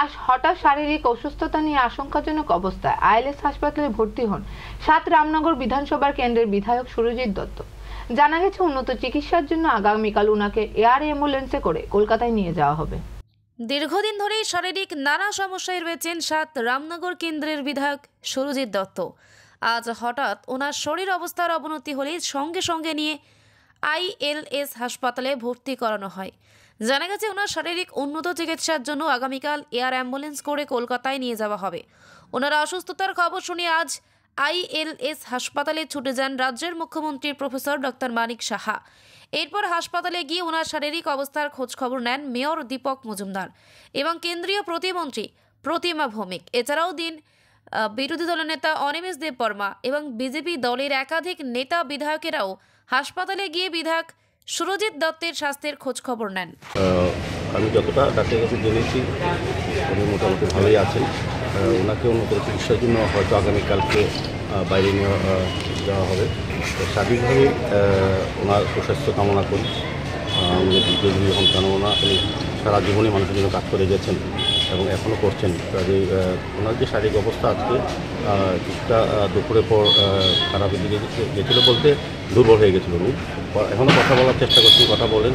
আজ হঠাৎ শারীরিক অসুস্থতা নিয়ে আশঙ্কাজনক অবস্থায় আইএলএস হাসপাতালে ভর্তি হন ৭ রামনগর বিধানসভার কেন্দ্রের বিধায়ক সুরজিৎ দত্ত। জানা গেছে উন্নত চিকিৎসার জন্য আগামীকাল উনাকে এয়ার অ্যাম্বুলেন্সে করে কলকাতায় নিয়ে যাওয়া হবে। দীর্ঘদিন ধরেই শারীরিক নানা সমস্যায় রয়েছেন ৭ রামনগর কেন্দ্রের বিধায়ক সুরজিৎ দত্ত। আজ হঠাৎ ওনার শরীর অবস্থার অবনতি হলে সঙ্গে সঙ্গে নিয়ে আইএলএস হাসপাতালে ভর্তি করানো হয়। জানা গেছে ওনার শারীরিক উন্নত চিকিৎসার জন্য আগামীকাল এয়ার অ্যাম্বুলেন্স করে কলকাতায় নিয়ে যাওয়া হবে। ওনার অসুস্থতার খবর শুনে আজ আইএলএস হাসপাতালে ছুটে যান রাজ্যের মুখ্যমন্ত্রী প্রফেসর ডক্টর মানিক সাহা। এরপর হাসপাতালে গিয়ে ওনার শারীরিক অবস্থার খোঁজ খবর নেন মেয়র দীপক মজুমদার এবং কেন্দ্রীয় প্রতিমন্ত্রী প্রতিমা ভৌমিক। এছাড়াও বিরোধী দলের নেতা অনিমেষ দেববর্মা এবং বিজেপি দলের একাধিক নেতা বিধায়কেরাও হাসপাতালে গিয়ে বিধায়ক সুরজিৎ দত্তের স্বাস্থ্যের খোঁজ খবর নেন। আমি যতটা ডাক্তারের কাছে জেনেছি উনি মোটামুটি ভালোই আছেন। ওনাকে উন্নত চিকিৎসার জন্য হয়তো আগামীকালকে বাইরে নিয়ে যাওয়া হবে। স্বাভাবিকভাবে ওনার সুস্বাস্থ্য কামনা করি। উনি দীর্ঘজীবী হন, কেননা উনি সারা জীবনে মানুষের জন্য কাজ করে গেছেন এবং এখনও করছেন। কাজে ওনার যে শারীরিক অবস্থা আজকে কিছুটা দুপুরের পর খারাপের দিকে গেছিলো বলতে দুর্বল হয়ে গেছিলো। উনি এখনও কথা বলার চেষ্টা করছেন, কথা বলেন।